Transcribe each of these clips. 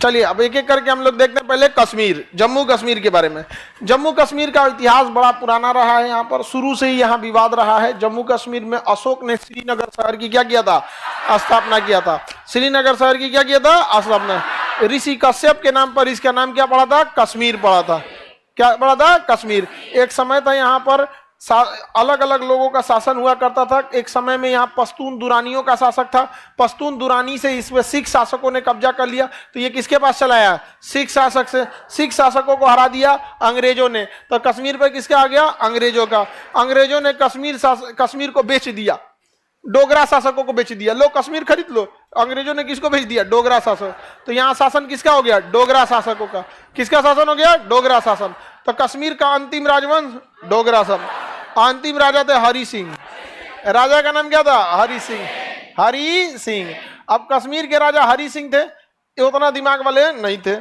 चलिए अब एक एक करके हम लोग देखते हैं। पहले कश्मीर, जम्मू कश्मीर के बारे में। जम्मू कश्मीर का इतिहास बड़ा पुराना रहा है। यहाँ पर शुरू से ही यहाँ विवाद रहा है। जम्मू कश्मीर में अशोक ने श्रीनगर शहर की क्या किया था, स्थापना किया था। श्रीनगर शहर की क्या किया था, स्थापना। ऋषि कश्यप के नाम पर इसका नाम क्या पड़ा था, कश्मीर पड़ा था। क्या पड़ा था, कश्मीर। एक समय था यहाँ पर अलग अलग लोगों का शासन हुआ करता था। एक समय में यहाँ पश्तून दुरानियों का शासक था। पश्तून दुरानी से इसमें सिख शासकों ने कब्जा कर लिया, तो ये किसके पास चला आया, सिख शासक से। सिख शासकों को हरा दिया अंग्रेजों ने, तो कश्मीर पर किसका आ गया, अंग्रेजों का। अंग्रेजों ने कश्मीर को बेच दिया, डोगरा शासकों को बेच दिया। लो कश्मीर खरीद लो। अंग्रेजों ने किसको बेच दिया, डोगरा शासक। तो यहाँ शासन किसका हो गया, डोगरा शासकों का। किसका शासन हो गया, डोगरा शासन। तो कश्मीर का अंतिम राजवंश डोगरा शासन। अंतिम राजा थे हरि सिंह। राजा का नाम क्या था, हरि सिंह। हरि सिंह। अब कश्मीर के राजा हरि सिंह थे, ये उतना दिमाग वाले नहीं थे।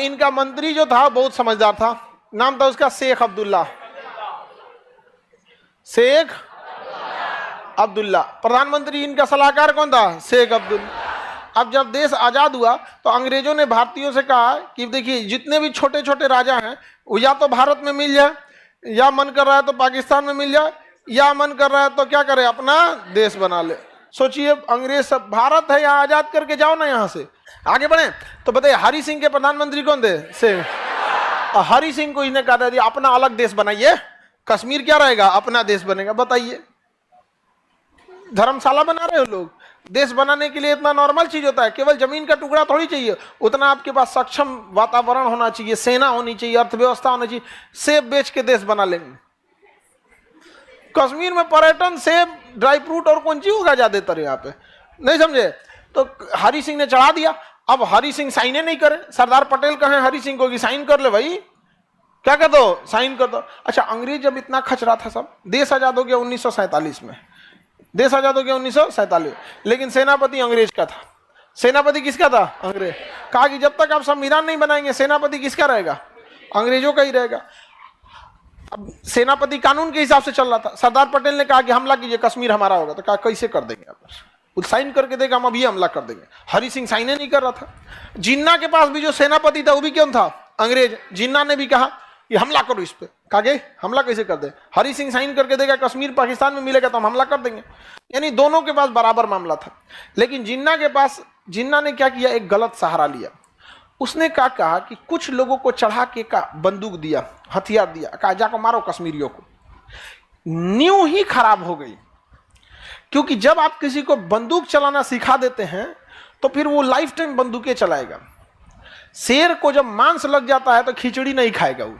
इनका मंत्री जो था बहुत समझदार था, नाम था उसका शेख अब्दुल्ला। शेख अब्दुल्ला। प्रधानमंत्री इनका सलाहकार कौन था, शेख अब्दुल्ला। अब जब देश आजाद हुआ तो अंग्रेजों ने भारतीयों से कहा कि देखिए जितने भी छोटे छोटे राजा हैं वो या तो भारत में मिल जाए, या मन कर रहा है तो पाकिस्तान में मिल जाए, या मन कर रहा है तो क्या करे, अपना देश बना ले। सोचिए अंग्रेज सब, भारत है यहाँ, आजाद करके जाओ ना यहाँ से, आगे बढ़े। तो बताइए हरि सिंह के प्रधानमंत्री कौन थे, शेख। हरि सिंह को इन्हें कहा था अपना अलग देश बनाइए, कश्मीर क्या रहेगा, अपना देश बनेगा। बताइए धर्मशाला बना रहे हो लोग। देश बनाने के लिए इतना नॉर्मल चीज होता है, केवल जमीन का टुकड़ा थोड़ी चाहिए, उतना आपके पास सक्षम वातावरण होना चाहिए, सेना होनी चाहिए, अर्थव्यवस्था होनी चाहिए। सेब बेच के देश बना लेंगे। कश्मीर में पर्यटन, सेब, ड्राई फ्रूट और कौन चीज होगा ज्यादातर यहाँ पे, नहीं समझे। तो हरि सिंह ने चढ़ा दिया। अब हरि सिंह साइन नहीं करे, सरदार पटेल कहे हरि सिंह को कि साइन कर ले भाई, क्या कर दो, साइन कर दो। अच्छा अंग्रेज जब इतना खचरा था, सब देश आजाद हो गया 1947 में, देश आजाद हो गया 1947, लेकिन सेनापति अंग्रेज का था। सेनापति किसका था, अंग्रेज। कहा कि जब तक आप संविधान नहीं बनाएंगे सेनापति किसका रहेगा, अंग्रेजों का ही रहेगा। अब सेनापति कानून के हिसाब से चल रहा था। सरदार पटेल ने कहा कि हमला कीजिए, कश्मीर हमारा होगा। तो कहा कैसे कर देंगे आप, साइन करके देगा, हम अभी हमला कर देंगे। हरि सिंह साइन नहीं कर रहा था। जिन्ना के पास भी जो सेनापति था वो भी कौन था, अंग्रेज। जिन्ना ने भी कहा ये हमला करो इस पे, कहा हमला कैसे कर दे, हरि सिंह साइन करके देगा, कश्मीर पाकिस्तान में मिलेगा तो हम हमला कर देंगे। यानी दोनों के पास बराबर मामला था। लेकिन जिन्ना ने क्या किया, एक गलत सहारा लिया। उसने कहा कि कुछ लोगों को चढ़ा के बंदूक दिया, हथियार दिया, कहा जाकर मारो कश्मीरियों को। न्यू ही खराब हो गई, क्योंकि जब आप किसी को बंदूक चलाना सिखा देते हैं तो फिर वो लाइफ टाइम बंदूकें चलाएगा। शेर को जब मांस लग जाता है तो खिचड़ी नहीं खाएगा वो।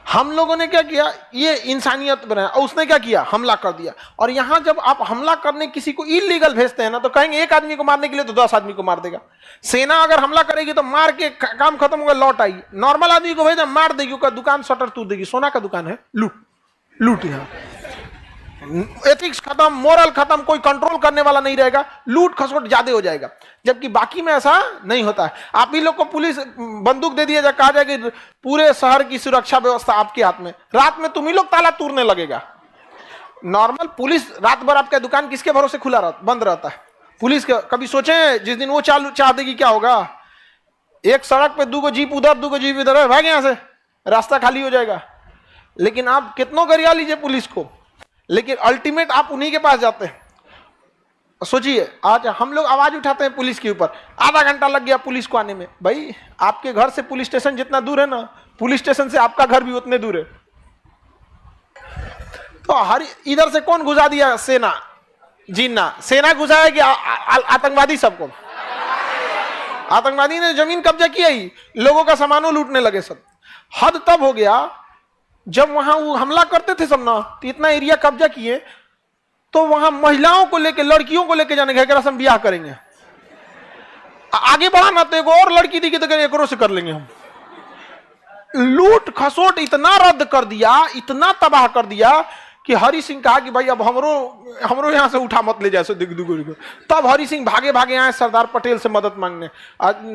हम लोगों ने क्या किया, ये इंसानियत बनाया, और उसने क्या किया, हमला कर दिया। और यहां जब आप हमला करने किसी को इलीगल भेजते हैं ना, तो कहेंगे एक आदमी को मारने के लिए तो 10 आदमी को मार देगा। सेना अगर हमला करेगी तो मार के काम खत्म होगा, लौट आएगी। नॉर्मल आदमी को भेजा, मार देगी, उसका दुकान शटर तोड़ देगी। सोना का दुकान है, लूट यहाँ एथिक्स खत्म, मोरल खत्म, कोई कंट्रोल करने वाला नहीं रहेगा, लूट खसोट ज्यादा हो जाएगा। जबकि बाकी में ऐसा नहीं होता है। आप ही लोग को पुलिस बंदूक दे दिया, कहा जाए कि पूरे शहर की सुरक्षा व्यवस्था आपके हाथ में, रात में तुम ही लोग ताला तोड़ने लगेगा। नॉर्मल पुलिस रात भर आपका दुकान किसके भरोसे खुला बंद रहता है। पुलिस का कभी सोचे जिस दिन वो चाह देगी क्या होगा, एक सड़क पे 2 जीप उधर 2 जीप इधर, भाग यहां से, रास्ता खाली हो जाएगा। लेकिन आप कितनों गरिया लीजिए पुलिस को, लेकिन अल्टीमेट आप उन्हीं के पास जाते हैं। सोचिए आज हम लोग आवाज उठाते हैं पुलिस के ऊपर, आधा घंटा लग गया पुलिस को आने में। भाई आपके घर से पुलिस स्टेशन जितना दूर है ना, पुलिस स्टेशन से आपका घर भी उतने दूर है। तो इधर से कौन घुसा दिया, सेना, जिन्ना। सेना घुसाया कि आतंकवादी, सबको आतंकवादी ने जमीन कब्जा किया ही, लोगों का सामानों लूटने लगे सब। हद तब हो गया जब वहां वो हमला करते थे सब ना, तो इतना एरिया कब्जा किए, तो वहां महिलाओं को लेके, लड़कियों को लेके जाने के हम ब्याह करेंगे, आगे बढ़ाना तो एक और लड़की दिखी तो एक से कर लेंगे हम। लूट खसोट इतना रद्द कर दिया, इतना तबाह कर दिया कि हरि सिंह कहा कि भाई अब हमरो यहां से उठा मत ले जाए दिग्दुगुरी। तब हरि सिंह भागे आए सरदार पटेल से मदद मांगने,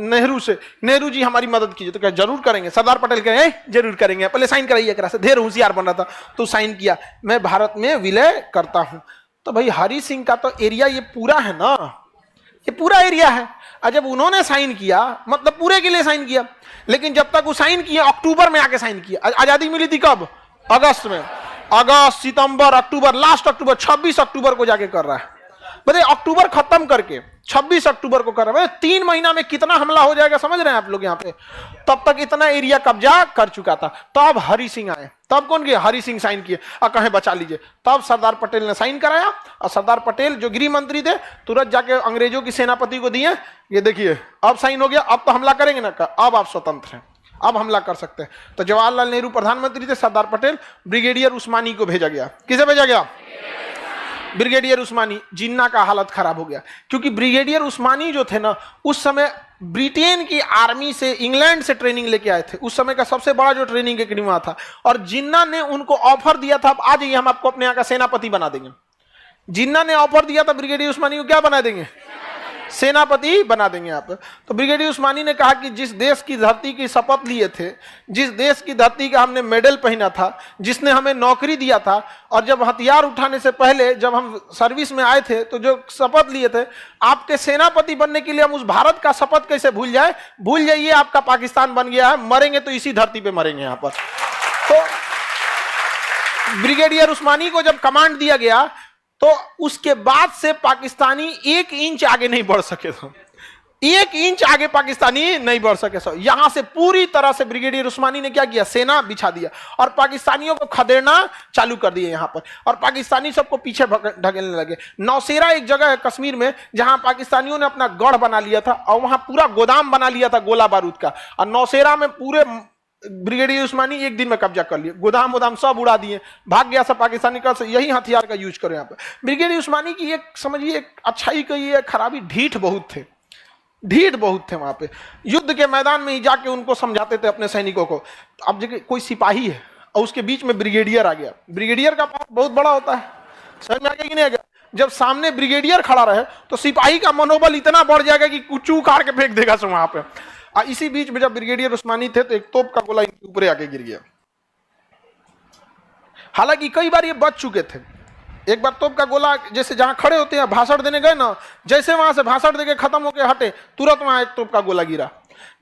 नेहरू से। नेहरू जी हमारी मदद कीजिए, तो क्या जरूर करेंगे। सरदार पटेल कहे जरूर करेंगे, पहले साइन कराइए करा से। ढेर होशियार बन रहा था तो साइन किया, मैं भारत में विलय करता हूं। तो भाई हरि सिंह का तो एरिया ये पूरा है ना, ये पूरा एरिया है। और जब उन्होंने साइन किया मतलब पूरे के लिए साइन किया, लेकिन जब तक वो साइन किया अक्टूबर में आके साइन किया। आजादी मिली थी कब? अगस्त में। अगस्त, सितंबर, अक्टूबर, लास्ट अक्टूबर, 26 अक्टूबर को जाके कर रहा है। बताइए अक्टूबर खत्म करके 26 अक्टूबर को कर रहा है। 3 महीना में कितना हमला हो जाएगा समझ रहे हैं आप लोग यहाँ पे। तब तक इतना एरिया कब्जा कर चुका था। तब हरि सिंह आए। तब कौन किया? हरि सिंह साइन किए और कहे बचा लीजिए। तब सरदार पटेल ने साइन कराया और सरदार पटेल जो गृह मंत्री थे तुरंत जाके अंग्रेजों की सेनापति को दिए, ये देखिए अब साइन हो गया, अब तो हमला करेंगे ना, अब आप स्वतंत्र हैं, अब हमला कर सकते हैं। तो जवाहरलाल नेहरू प्रधानमंत्री थे, सरदार पटेल ब्रिगेडियर उस्मानी को भेजा गया। किसे भेजा गया? ब्रिगेडियर उस्मानी। जिन्ना का हालत खराब हो गया क्योंकि ब्रिगेडियर उस्मानी जो थे ना उस समय ब्रिटेन की आर्मी से, इंग्लैंड से ट्रेनिंग लेके आए थे। उस समय का सबसे बड़ा जो ट्रेनिंग एकेडमी वहां था और जिन्ना ने उनको ऑफर दिया था, आ जाइए हम आपको अपने यहाँ का सेनापति बना देंगे। जिन्ना ने ऑफर दिया था ब्रिगेडियर उस्मानी को, क्या बना देंगे? सेनापति बना देंगे आप। तो ब्रिगेडियर उस्मानी ने कहा कि जिस देश की धरती की शपथ लिए थे, जिस देश की धरती का हमने मेडल पहना था, जिसने हमें नौकरी दिया था, और जब हथियार उठाने से पहले जब हम सर्विस में आए थे तो जो शपथ लिए थे, आपके सेनापति बनने के लिए हम उस भारत का शपथ कैसे भूल जाए? भूल जाइए, आपका पाकिस्तान बन गया है, मरेंगे तो इसी धरती पे मरेंगे यहाँ पर। तो ब्रिगेडियर उस्मानी को जब कमांड दिया गया तो उसके बाद से पाकिस्तानी 1 इंच आगे नहीं बढ़ सके थे। 1 इंच आगे पाकिस्तानी नहीं बढ़ सके। यहां से पूरी तरह से ब्रिगेडियर उस्मानी ने क्या किया? सेना बिछा दिया और पाकिस्तानियों को खदेड़ना चालू कर दिया यहां पर, और पाकिस्तानी सबको पीछे ढकेलने लगे। नौशेरा एक जगह है कश्मीर में जहां पाकिस्तानियों ने अपना गढ़ बना लिया था और वहां पूरा गोदाम बना लिया था गोला बारूद का, और नौशेरा में पूरे ब्रिगेडियर उस्मानी 1 दिन में कब्जा कर लिया, गोदाम वोदाम सब उड़ा दिए, भाग गया सब पाकिस्तानी का। यही हथियार का यूज करो यहाँ पे। ब्रिगेडियर उस्मानी की एक समझिए एक अच्छाई कही है, खराबी ढीठ बहुत थे, ढीठ बहुत थे। वहां पे युद्ध के मैदान में ही जाके उनको समझाते थे अपने सैनिकों को। अब जगह कोई सिपाही है और उसके बीच में ब्रिगेडियर आ गया, ब्रिगेडियर का पावर बहुत बड़ा होता है, समझ में आ गया कि नहीं आ गया? जब सामने ब्रिगेडियर खड़ा रहे तो सिपाही का मनोबल इतना बढ़ जाएगा कि कुछ उखाड़ के फेंक देगा सब वहां पे। इसी बीच में जब ब्रिगेडियर उस्मानी थे तो एक तोप का गोला इनके ऊपर आके गिर गया। हालांकि कई बार ये बच चुके थे। एक बार तोप का गोला जैसे जहां खड़े होते हैं भाषण देने गए ना, जैसे वहां से भाषण देके खत्म होके हटे तुरंत वहां एक तोप का गोला गिरा।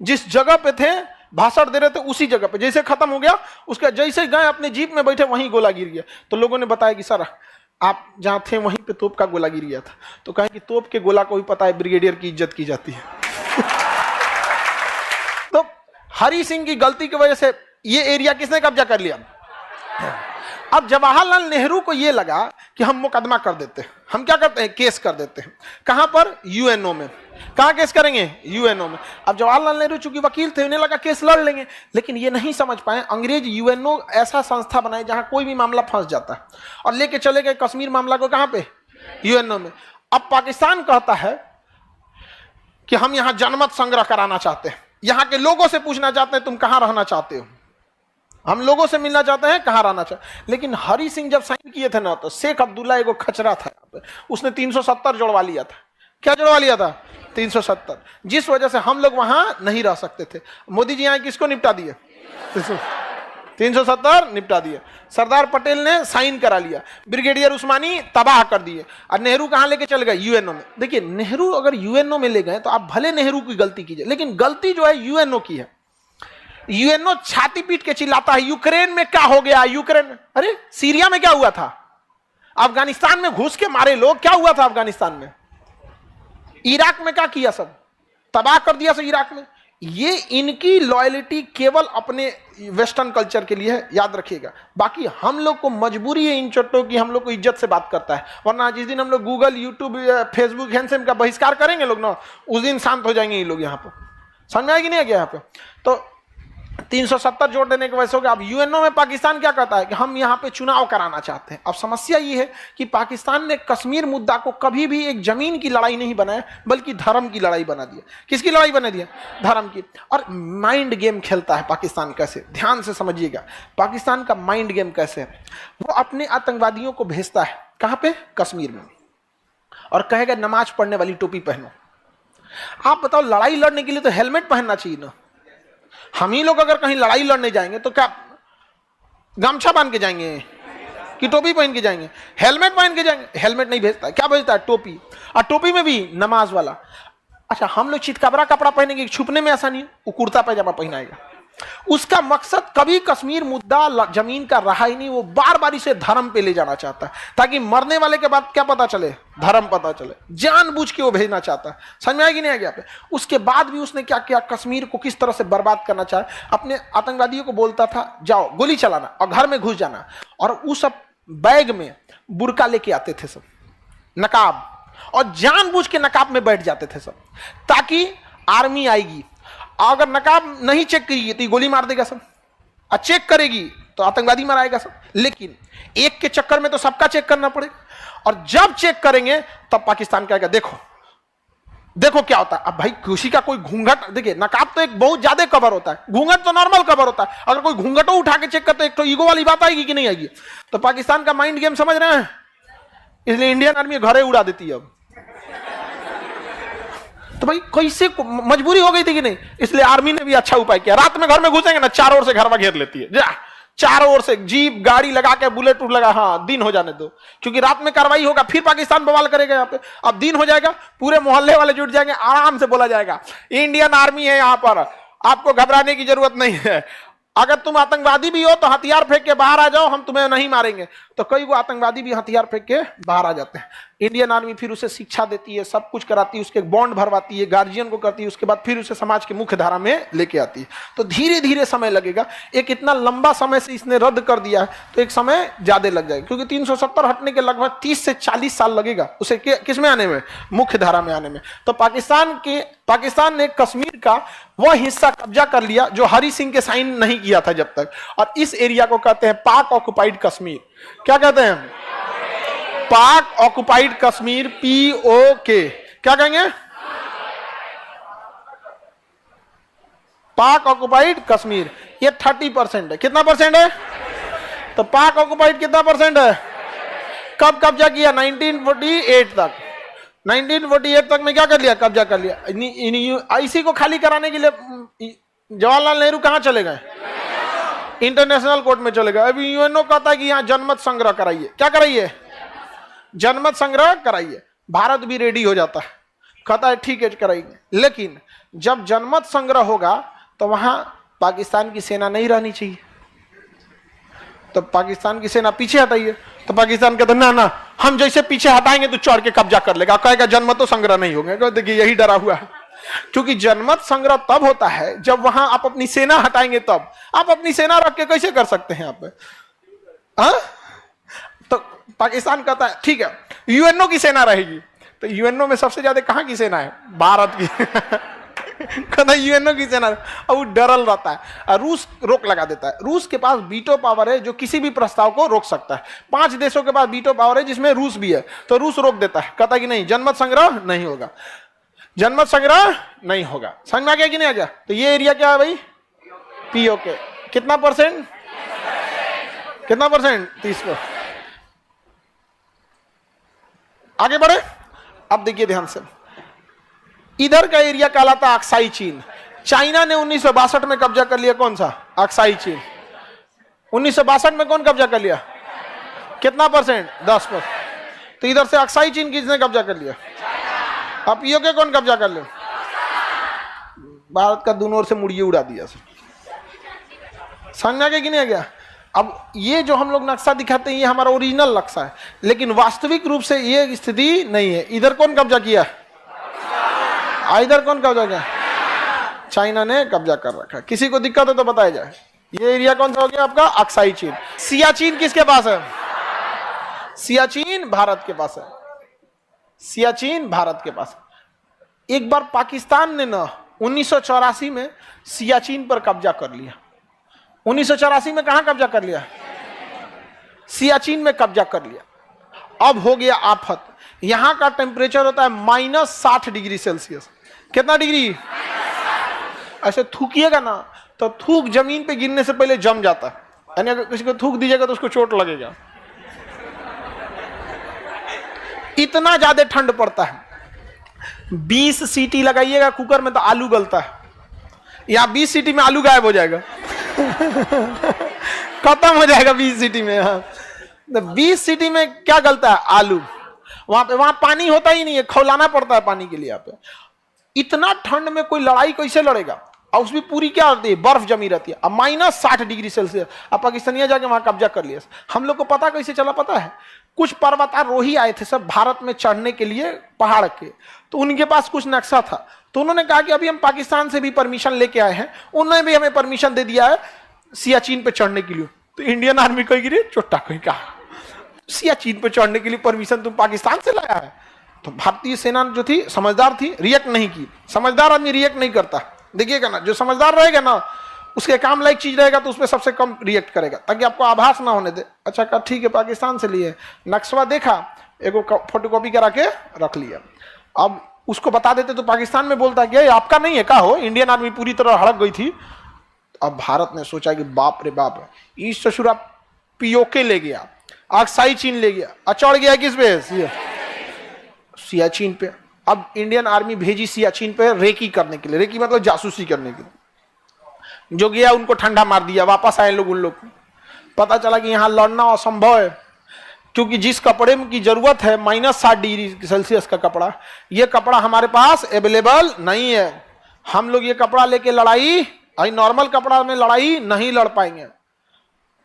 जिस जगह पे थे भाषण दे रहे थे उसी जगह पे जैसे खत्म हो गया, उसके जैसे गए अपने जीप में बैठे वहीं गोला गिर गया। तो लोगों ने बताया कि सर आप जहां थे वहीं पे तोप का गोला गिर गया था। तो कहें कि तोप के गोला को भी पता है ब्रिगेडियर की इज्जत की जाती है। तो हरि सिंह की गलती की वजह से ये एरिया किसने कब्जा कर लिया? अब जवाहरलाल नेहरू को ये लगा कि हम मुकदमा कर देते हैं, हम क्या करते हैं? केस कर देते हैं। कहां पर? यूएनओ में। कहां केस करेंगे? यूएनओ में। अब जवाहरलाल नेहरू चूंकि वकील थे, उन्हें लगा केस लड़ लेंगे, लेकिन ये नहीं समझ पाए अंग्रेज यूएनओ ऐसा संस्था बनाए जहां कोई भी मामला फंस जाता है, और लेके चले गए कश्मीर मामला को कहां पे? यूएनओ में। अब पाकिस्तान कहता है कि हम यहां जनमत संग्रह कराना चाहते हैं, यहां के लोगों से पूछना चाहते हैं तुम कहां रहना चाहते हो, हम लोगों से मिलना चाहते हैं कहां रहना चाहते। लेकिन हरि सिंह जब साइन किए थे ना, तो शेख अब्दुल्ला एगो खचरा था, उसने 370 जोड़वा लिया था। क्या जोड़वा लिया था? 370, जिस वजह से हम लोग वहां नहीं रह सकते थे। मोदी जी यहां किसको निपटा दिए? 370 निपटा दिए। सरदार पटेल ने साइन करा लिया, ब्रिगेडियर उस्मानी तबाह कर दिए, और नेहरू कहां लेके चल गए? यूएनओ में। देखिए नेहरू अगर यूएनओ में ले गए तो आप भले नेहरू की गलती कीजिए, लेकिन गलती जो है यूएनओ की है। यूएनओ छाती पीट के चिल्लाता है यूक्रेन में क्या हो गया, यूक्रेन, अरे सीरिया में क्या हुआ था, अफगानिस्तान में घुस के मारे लोग, क्या हुआ था अफगानिस्तान में, इराक में क्या किया, सब तबाह कर दिया सब इराक में। ये इनकी लॉयल्टी केवल अपने वेस्टर्न कल्चर के लिए है, याद रखिएगा। बाकी हम लोग को मजबूरी है इन चट्टों की, हम लोग को इज्जत से बात करता है, वरना जिस दिन हम लोग गूगल, यूट्यूब, फेसबुक, हैंडसेम का बहिष्कार करेंगे लोग ना, उस दिन शांत हो जाएंगे ये लोग। यहाँ पर समझ में आएगी नहीं आएगी? यहाँ पे तो 370 जोड़ देने की वजह से हो गया। अब यूएनओ में पाकिस्तान क्या कहता है कि हम यहाँ पे चुनाव कराना चाहते हैं। अब समस्या ये है कि पाकिस्तान ने कश्मीर मुद्दा को कभी भी एक जमीन की लड़ाई नहीं बनाया, बल्कि धर्म की लड़ाई बना दिया। किसकी लड़ाई बना दिया? धर्म की। और माइंड गेम खेलता है पाकिस्तान कैसे, ध्यान से समझिएगा। पाकिस्तान का माइंड गेम कैसे है, वो अपने आतंकवादियों को भेजता है कहाँ पे? कश्मीर में, और कहेगा नमाज पढ़ने वाली टोपी पहनो। आप बताओ, लड़ाई लड़ने के लिए तो हेलमेट पहनना चाहिए ना। हम ही लोग अगर कहीं लड़ाई लड़ने जाएंगे तो क्या गमछा बांध के जाएंगे? कि टोपी पहन के जाएंगे? हेलमेट पहन के जाएंगे? हेलमेट नहीं भेजता है, क्या भेजता है? टोपी। और टोपी में भी नमाज वाला। अच्छा, हम लोग चितकबरा कपड़ा पहनेंगे, छुपने में आसानी है, वो कुर्ता पैजामा पहनाएगा। उसका मकसद कभी कश्मीर मुद्दा जमीन का रहा ही नहीं, वो बार बार इसे धर्म पे ले जाना चाहता है, ताकि मरने वाले के बाद क्या पता चले? धर्म पता चले। जानबूझ के वो भेजना चाहता है। समझ में आएगी नहीं आएगी पे? उसके बाद भी उसने क्या किया? कश्मीर को किस तरह से बर्बाद करना चाहे। अपने आतंकवादियों को बोलता था जाओ गोली चलाना और घर में घुस जाना, और उस सब बैग में बुर्का लेके आते थे सब, नकाब, और जानबूझ के नकाब में बैठ जाते थे सब, ताकि आर्मी आएगी, अगर नकाब नहीं चेक करेगी तो गोली मार देगा सब, और चेक करेगी तो आतंकवादी मराएगा सब। लेकिन एक के चक्कर में तो सबका चेक करना पड़ेगा, और जब चेक करेंगे तब पाकिस्तान कहेगा देखो देखो क्या होता है। अब भाई किसी का कोई घूंघट, देखिए नकाब तो एक बहुत ज्यादा कवर होता है, घूंघट तो नॉर्मल कवर होता है, अगर कोई घूंघटो उठा के चेक करते एक तो ईगो वाली बात आएगी कि नहीं आएगी? तो पाकिस्तान का माइंड गेम समझ रहे हैं, इसलिए इंडियन आर्मी घरे उड़ा देती है अब। तो भाई कैसे मजबूरी हो गई थी कि नहीं, इसलिए आर्मी ने भी अच्छा उपाय किया। रात में घर में घुसेंगे ना, चारों ओर से घर में घेर लेती है, जा चारों ओर से जीप गाड़ी लगा के, बुलेट टूट लगा, हाँ दिन हो जाने दो, क्योंकि रात में कार्रवाई होगा, फिर पाकिस्तान बवाल करेगा यहाँ पे। अब दिन हो जाएगा, पूरे मोहल्ले वाले जुट जाएंगे, आराम से बोला जाएगा इंडियन आर्मी है यहाँ पर, आपको घबराने की जरूरत नहीं है, अगर तुम आतंकवादी भी हो तो हथियार फेंक के बाहर आ जाओ, हम तुम्हें नहीं मारेंगे। तो कई वो आतंकवादी भी हथियार फेंक के बाहर आ जाते हैं। इंडियन आर्मी फिर उसे शिक्षा देती है, सब कुछ कराती है, उसके बॉन्ड भरवाती है, गार्जियन को करती है, उसके बाद फिर उसे समाज की मुख्य धारा में लेके आती है। तो धीरे धीरे समय लगेगा, एक इतना लंबा समय से इसने रद्द कर दिया है तो एक समय ज्यादा लग जाएगा, क्योंकि 370 हटने के लगभग 30 से 40 साल लगेगा उसे किस में आने में? मुख्य धारा में आने में। तो पाकिस्तान ने कश्मीर का वह हिस्सा कब्जा कर लिया जो हरि सिंह के साइन नहीं किया था जब तक, और इस एरिया को कहते हैं पाक ऑक्युपाइड कश्मीर। क्या कहते हैं? पाक ऑक्युपाइड कश्मीर, POK। क्या कहेंगे? पाक ऑक्युपाइड कश्मीर। ये 30% है। कितना परसेंट है? तो पाक ऑक्युपाइड कितना परसेंट है? कब कब्जा किया? 1948 तक। 1948 तक में क्या कर लिया? कब्जा कर लिया। इसी को खाली कराने के लिए जवाहरलाल नेहरू कहां चले गए? इंटरनेशनल कोर्ट में चले गए। अभी यूएनओ कहता है कि यहां जनमत संग्रह कराइए। क्या कराइए? जनमत संग्रह कराइए। भारत भी रेडी हो जाता है, कहता है ठीक है कराइए। लेकिन जब जनमत संग्रह होगा तो वहां पाकिस्तान की सेना नहीं रहनी चाहिए, तो पाकिस्तान की सेना पीछे हटाइए। तो पाकिस्तान कहता ना ना, हम जैसे पीछे हटाएंगे तो चढ़ के कब्जा कर लेगा, कहेगा जनमत तो संग्रह नहीं होगा। देखिए यही डरा हुआ है, क्योंकि जनमत संग्रह तब होता है जब वहां आप अपनी सेना हटाएंगे, तब आप अपनी सेना रख के कैसे कर सकते हैं आप? हाँ, तो पाकिस्तान कहता है ठीक है यूएनओ की सेना रहेगी। तो यूएनओ में सबसे ज्यादा कहां की सेना है? भारत की। कहता यूएनओ की सेना, और वो डरल रहता है, और रूस रोक लगा देता है। रूस के पास वीटो पावर है जो किसी भी प्रस्ताव को रोक सकता है। 5 देशों के पास वीटो पावर है जिसमें रूस भी है, तो रूस रोक देता है, कहता है कि नहीं जनमत संग्रह नहीं होगा, जनमत संग्रह नहीं होगा। समझ में आ गया कि नहीं आ गया? तो ये एरिया क्या है भाई? POK। कितना परसेंट? कितना परसेंट? 30%। आगे बढ़े। अब देखिए ध्यान से, इधर का एरिया कहलाता है अक्साई चीन। चाइना ने 1962 में कब्जा कर लिया। कौन सा? अक्साई चीन। 1962 में कौन कब्जा कर लिया? कितना परसेंट? 10%। तो इधर से अक्साई चीन किसने कब्जा कर लिया? अब POK कौन कब्जा कर लिया? भारत का दोनों ओर से मुड़िए उड़ा दिया। समझ में आ गया कि नहीं आ गया? अब ये जो हम लोग नक्शा दिखाते हैं ये हमारा ओरिजिनल नक्शा है, लेकिन वास्तविक रूप से ये स्थिति नहीं है। इधर कौन कब्जा किया? इधर कौन कब्जा किया? चाइना ने कब्जा कर रखा। किसी को दिक्कत है तो बताया जाए। ये एरिया कौन सा हो गया आपका? अक्साई चीन। सियाचिन किसके पास है? सियाचिन भारत के पास है। सियाचिन भारत के पास। एक बार पाकिस्तान ने ना 1984 में सियाचिन पर कब्जा कर लिया। 1984 में कहां कब्जा कर लिया? सियाचिन में कब्जा कर लिया। अब हो गया आफत। यहां का टेम्परेचर होता है -60 डिग्री सेल्सियस। कितना डिग्री? ऐसे थूकिएगा ना तो थूक जमीन पे गिरने से पहले जम जाता है, यानी अगर किसी को थूक दीजिएगा तो उसको चोट लगेगा, इतना ज्यादा ठंड पड़ता है। 20 सीटी लगाइएगा कुकर में तो आलू गलता है, या 20 सीटी में आलू गायब हो जाएगा। खत्म हो जाएगा 20 सीटी में। हाँ, 20 सिटी में क्या गलता है? आलू। वहां पानी होता ही नहीं है, खौलाना पड़ता है पानी के लिए। यहाँ पे इतना ठंड में कोई लड़ाई कैसे लड़ेगा? और उसमें पूरी क्या होती है? बर्फ जमी रहती है। अब -60 डिग्री सेल्सियस। अब पाकिस्तानिया जाके वहां कब्जा कर लिया। हम लोग को पता कैसे चला? पता है, कुछ पर्वतारोही आए थे सब भारत में चढ़ने के लिए पहाड़ के, तो उनके पास कुछ नक्शा था, तो उन्होंने कहा कि अभी हम पाकिस्तान से भी परमिशन लेके आए हैं, उन्होंने भी हमें परमिशन दे दिया है सियाचिन पे चढ़ने के लिए। तो इंडियन आर्मी कहेगी रे चोट्टा कहीं का, सियाचिन पे चढ़ने के लिए परमिशन तुम पाकिस्तान से लाया है? तो भारतीय सेना जो थी समझदार थी, रिएक्ट नहीं की। समझदार आदमी रिएक्ट नहीं करता, देखिएगा ना, जो समझदार रहेगा ना उसके काम लायक चीज रहेगा तो उसमें सबसे कम रिएक्ट करेगा, ताकि आपको आभास ना होने दे। अच्छा कहा ठीक है पाकिस्तान से लिए, नक्शा देखा, एगो फोटोकॉपी करा के रख लिया। अब उसको बता देते तो पाकिस्तान में बोलता कि आपका नहीं है, का हो? इंडियन आर्मी पूरी तरह हड़क गई थी। अब भारत ने सोचा कि बाप रे बाप, ईस्ट ससुरा पीओके ले गया, आक्साई चीन ले गया, चढ़ गया किस पे? सियाचिन पे। अब इंडियन आर्मी भेजी सियाचिन पे रेकी करने के लिए, रेकी मतलब जासूसी करने के लिए। जो गया उनको ठंडा मार दिया, वापस आए लोग। उन लोग को पता चला कि यहाँ लड़ना असंभव है, क्योंकि जिस कपड़े की जरूरत है -60 डिग्री सेल्सियस का कपड़ा, ये कपड़ा हमारे पास अवेलेबल नहीं है। हम लोग ये कपड़ा लेके लड़ाई, नॉर्मल कपड़ा में लड़ाई नहीं लड़ पाएंगे।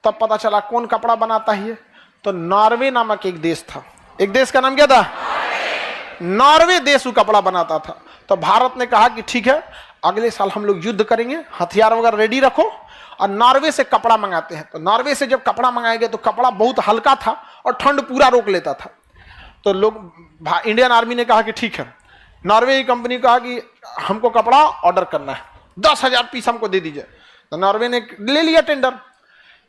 तब पता चला कौन कपड़ा बनाता है, तो नॉर्वे नामक एक देश था। एक देश का नाम क्या था? नॉर्वे देश वो कपड़ा बनाता था। तो भारत ने कहा कि ठीक है, अगले साल हम लोग युद्ध करेंगे, हथियार वगैरह रेडी रखो, और नॉर्वे से कपड़ा मंगाते हैं। तो नॉर्वे से जब कपड़ा मंगाए गए तो कपड़ा बहुत हल्का था और ठंड पूरा रोक लेता था। तो लोग, इंडियन आर्मी ने कहा कि ठीक है, नॉर्वे की कंपनी कहा कि हमको कपड़ा ऑर्डर करना है, 10,000 पीस हमको दे दीजिए। तो नॉर्वे ने ले लिया टेंडर,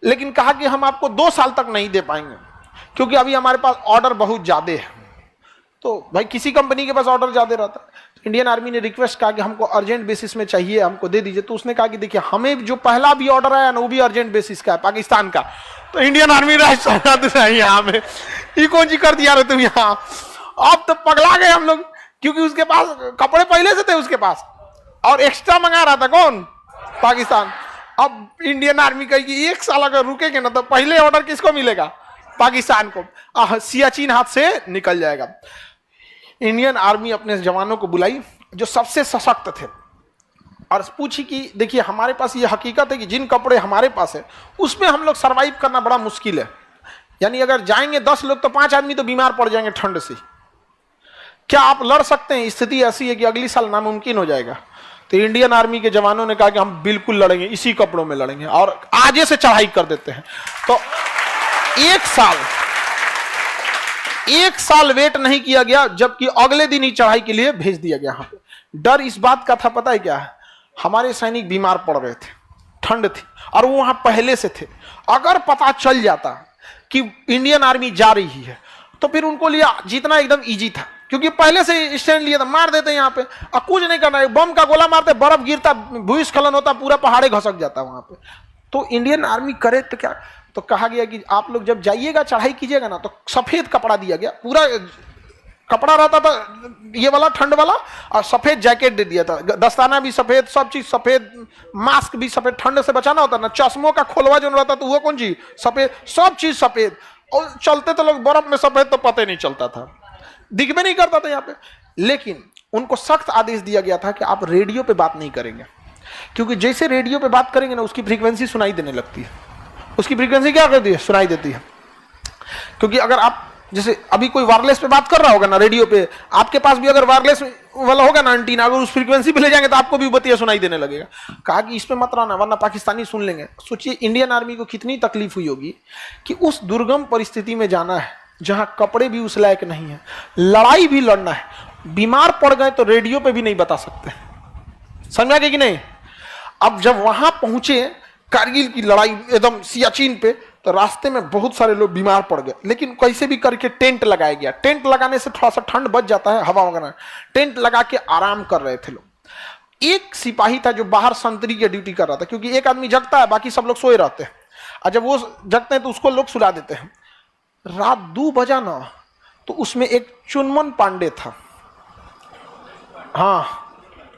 लेकिन कहा कि हम आपको 2 साल तक नहीं दे पाएंगे, क्योंकि अभी हमारे पास ऑर्डर बहुत ज्यादा है। तो भाई किसी कंपनी के पास ऑर्डर ज्यादा रहता है। तो इंडियन आर्मी ने रिक्वेस्ट कहा कि हमको अर्जेंट बेसिस में चाहिए, हमको दे दीजिए। तो उसने कहा कि देखिए, हमें जो पहला भी ऑर्डर आया ना वो भी अर्जेंट बेसिस का है, पाकिस्तान का। तो इंडियन आर्मी यहाँ में ये कौन सी कर दिया रे तुम यहाँ? अब तो पगला गए हम लोग, क्योंकि उसके पास कपड़े पहले से थे उसके पास, और एक्स्ट्रा मंगा रहा था कौन? पाकिस्तान। अब इंडियन आर्मी कहेगी 1 साल अगर रुकेंगे ना तो पहले ऑर्डर किसको मिलेगा? पाकिस्तान को। सियाचिन हाथ से निकल जाएगा। इंडियन आर्मी अपने जवानों को बुलाई जो सबसे सशक्त थे, और पूछी कि देखिए हमारे पास ये हकीकत है कि जिन कपड़े हमारे पास है उसमें हम लोग सरवाइव करना बड़ा मुश्किल है। यानी अगर जाएंगे 10 लोग तो 5 आदमी तो बीमार पड़ जाएंगे ठंड से। क्या आप लड़ सकते हैं? स्थिति ऐसी है कि अगली साल नामुमकिन हो जाएगा। तो इंडियन आर्मी के जवानों ने कहा कि हम बिल्कुल लड़ेंगे, इसी कपड़ों में लड़ेंगे, और आगे से चढ़ाई कर देते हैं। तो 1 साल वेट नहीं किया गया, जबकि अगले दिन ही चढ़ाई के लिए भेज दिया गया। यहाँ पे डर इस बात का था, पता है क्या है? हमारे सैनिक बीमार पड़ रहे थे, ठंड थी, और वो वहां पहले से थे। अगर पता चल जाता कि इंडियन आर्मी जा रही है तो फिर उनको लिए जीतना एकदम इजी था, क्योंकि पहले से स्टैंड लिया था। मार देते यहाँ पे, अब कुछ नहीं करना है, बम का गोला मारते, बर्फ गिरता, भूस्खलन होता, पूरा पहाड़े घसक जाता वहां पे। तो इंडियन आर्मी करे तो क्या? तो कहा गया कि आप लोग जब जाइएगा, चढ़ाई कीजिएगा ना, तो सफेद कपड़ा दिया गया, पूरा कपड़ा रहता था ये वाला ठंड वाला, और सफेद जैकेट दे दिया था, दस्ताना भी सफेद, सब चीज सफेद, मास्क भी सफेद, ठंड से बचाना होता ना, चश्मों का खोलवा जो रहता तो वो कौन चीज सफेद, सब चीज सफेद। और चलते तो लोग बर्फ में सफेद तो पता ही नहीं चलता था, दिख भी नहीं करता था यहाँ पे। लेकिन उनको सख्त आदेश दिया गया था कि आप रेडियो पे बात नहीं करेंगे, क्योंकि जैसे रेडियो पे बात करेंगे ना उसकी फ्रीक्वेंसी सुनाई देने लगती है। उसकी फ्रीक्वेंसी क्या करती है? सुनाई देती है। क्योंकि अगर आप जैसे अभी कोई वायरलेस पे बात कर रहा होगा ना रेडियो पे, आपके पास भी अगर वायरलेस वाला होगा ना एंटीना, अगर उस फ्रीक्वेंसी पे ले जाएंगे तो आपको भी बतिया सुनाई देने लगेगा। कहा कि इस पे मत रहना वरना पाकिस्तानी सुन लेंगे। सोचिए इंडियन आर्मी को कितनी तकलीफ हुई होगी कि उस दुर्गम परिस्थिति में जाना है जहां कपड़े भी उस लायक नहीं है, लड़ाई भी लड़ना है, बीमार पड़ गए तो रेडियो पे भी नहीं बता सकते। समझा कि नहीं? अब जब वहां पहुंचे कारगिल की लड़ाई एकदम सियाचिन पे, तो रास्ते में बहुत सारे लोग बीमार पड़ गए, लेकिन कैसे भी करके टेंट लगाया गया। टेंट लगाने से थोड़ा सा ठंड बच जाता है, हवा वगैरह। टेंट लगा के आराम कर रहे थे लोग। एक सिपाही था जो बाहर संतरी की ड्यूटी कर रहा था, क्योंकि एक आदमी जगता है, बाकी सब लोग सोए रहते हैं, और जब वो जगते हैं तो उसको लोग सुला देते हैं। रात 2 बजा ना, तो उसमें एक चुनमुन पांडे था, हाँ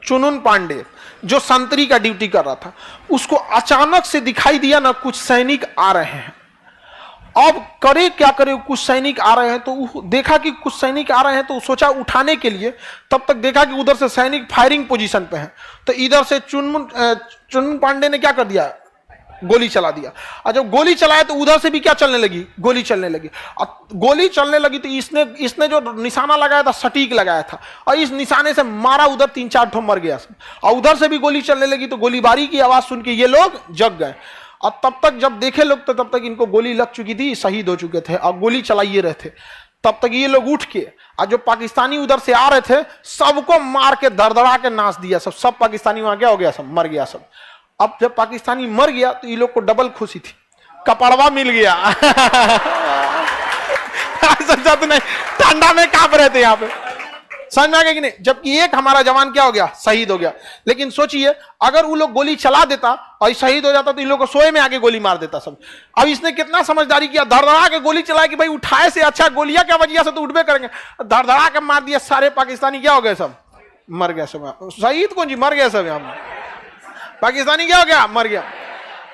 चुनुन पांडे, जो संतरी का ड्यूटी कर रहा था। उसको अचानक से दिखाई दिया ना कुछ सैनिक आ रहे हैं, अब करे क्या करे, कुछ सैनिक आ रहे हैं तो देखा कि कुछ सैनिक आ रहे हैं तो सोचा उठाने के लिए, तब तक देखा कि उधर से सैनिक फायरिंग पोजीशन पे हैं, तो इधर से चुनमुन पांडे ने क्या कर दिया, गोली चला दिया। और जब गोली चलाया तो उधर से भी क्या चलने लगी, गोली चलने लगी। और गोली चलने लगी तो इसने जो निशाना लगाया था सटीक लगाया था, और इस निशाने से मारा, उधर 3-4 ठो मर गया। और उधर से भी गोली चलने लगी तो गोलीबारी की आवाज सुन के ये लोग जग गए। और तब तक जब देखे लोग तो तब तक इनको गोली लग चुकी थी, शहीद हो चुके थे और गोली चलाइए रहे थे। तब तक ये लोग उठ के और जो पाकिस्तानी उधर से आ रहे थे सबको मार के दरदरा के नाच दिया। सब पाकिस्तानी वहां क्या हो गया, सब मर गया सब। अब जब पाकिस्तानी मर गया तो ये लोग को डबल खुशी थी, कपड़वा मिल गया। सच्चा तो नहीं, ठंडा में कांप रहे थे यहाँ पे, समझ में आ गया कि नहीं। जबकि एक हमारा जवान क्या हो गया, शहीद हो गया। लेकिन सोचिए अगर वो लोग गोली चला देता और शहीद हो जाता तो इन लोग को सोए में आगे गोली मार देता सब। अब इसने कितना समझदारी किया, धड़धड़ा के गोली चलाया कि भाई उठाए से अच्छा गोलियां क्या वजह से तो उठबे करेंगे, धड़धड़ा के मार दिया। सारे पाकिस्तानी क्या हो गए, सब मर गया सब। शहीद कौन जी, मर गया सब। यहाँ पाकिस्तानी क्या हो गया, मर गया।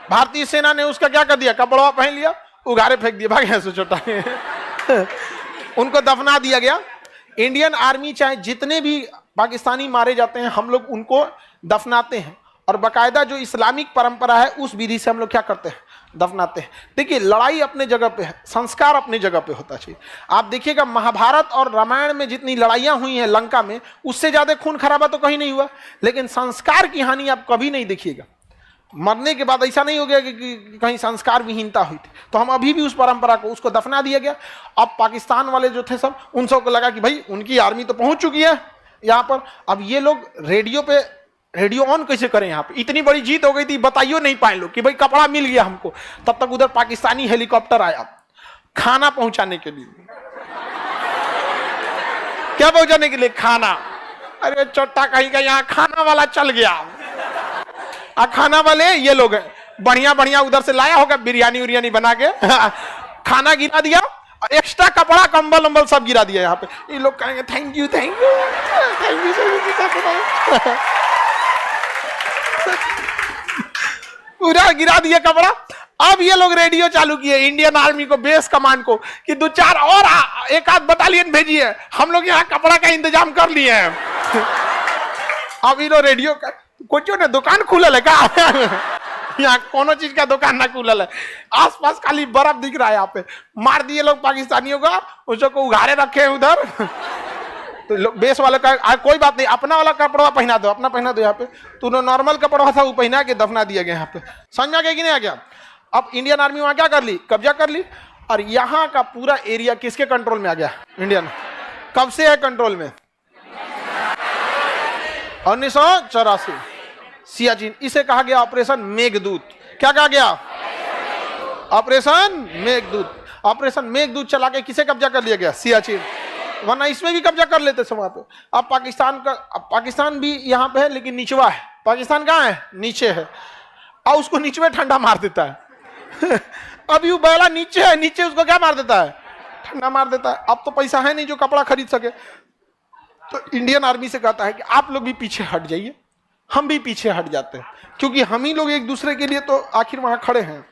भारतीय सेना ने उसका क्या कर दिया, कपड़वा पहन लिया, उगारे फेंक दिया, भाग गया छोटा। उनको दफना दिया गया। इंडियन आर्मी चाहे जितने भी पाकिस्तानी मारे जाते हैं हम लोग उनको दफनाते हैं, और बाकायदा जो इस्लामिक परंपरा है उस विधि से हम लोग क्या करते हैं, दफनाते हैं। देखिए लड़ाई अपने जगह पे है, संस्कार अपने जगह पे होता चाहिए। आप देखिएगा महाभारत और रामायण में जितनी लड़ाइयां हुई हैं लंका में, उससे ज्यादा खून खराबा तो कहीं नहीं हुआ, लेकिन संस्कार की हानि आप कभी नहीं देखिएगा। मरने के बाद ऐसा नहीं हो गया कि कहीं संस्कार विहीनता हुई थी। तो हम अभी भी उस परंपरा को, उसको दफना दिया गया। अब पाकिस्तान वाले जो थे सब, उन सबको लगा कि भाई उनकी आर्मी तो पहुंच चुकी है यहाँ पर, अब ये लोग रेडियो ऑन कैसे करें, यहाँ पे इतनी बड़ी जीत हो गई थी, बताइयो नहीं पाए लोग कि भाई कपड़ा मिल गया हमको। तब तक उधर पाकिस्तानी हेलीकॉप्टर आया खाना पहुंचाने के लिए। क्या पहुंचाने के लिए, खाना। अरे चोटा कहीं का यहाँ खाना वाला चल गया। खाना वाले ये लोग हैं, बढ़िया बढ़िया उधर से लाया होगा बिरयानी उरियानी बना के, खाना गिरा दिया, एक्स्ट्रा कपड़ा कंबल वंबल सब गिरा दिया यहाँ पे। ये लोग कहेंगे thank you thank you thank you, पूरा गिरा दिया कपड़ा। अब ये लोग रेडियो चालू किए इंडियन आर्मी को, बेस कमांड को, कि 2-4 और एक आध बटालियन भेजिए, हम लोग यहाँ कपड़ा का इंतजाम कर लिए हैं। अब ये रेडियो का कुछ ने दुकान खुलल है का? यहाँ कोनो चीज का दुकान ना खुलल है, आसपास खाली बर्फ दिख रहा है। यहाँ पे मार दिए लोग पाकिस्तानियों का, उसको उघारे रखे हैं उधर। तो बेस वाले का कोई बात नहीं, अपना वाला कपड़ा पहना दो, अपना पहना दो। यहाँ पे तूने नॉर्मल कपड़ा था वो पहना के दफना दिया गया यहाँ पे। समझ आ गया कि नहीं आ गया। अब इंडियन आर्मी वहां क्या कर ली, कब्जा कर ली, और यहाँ का पूरा एरिया किसके कंट्रोल में आ गया, इंडियन। कब से है कंट्रोल में, 1984 सियाचिन। इसे कहा गया ऑपरेशन मेघदूत। क्या कहा गया, ऑपरेशन मेघदूत। ऑपरेशन मेघदूत चला के किसे कब्जा कर लिया गया, सियाचिन। वरना इसमें भी कब्जा कर लेते सब वहां पे। अब पाकिस्तान भी यहाँ पे है लेकिन निचवा है। पाकिस्तान कहाँ है, नीचे है, और उसको नीचे में ठंडा मार देता है। अभी वो बैला नीचे है, नीचे उसको क्या मार देता है, ठंडा मार देता है। अब तो पैसा है नहीं जो कपड़ा खरीद सके, तो इंडियन आर्मी से कहता है कि आप लोग भी पीछे हट जाइए। हम भी पीछे हट जाते हैं, क्योंकि हम ही लोग एक दूसरे के लिए तो आखिर वहां खड़े हैं।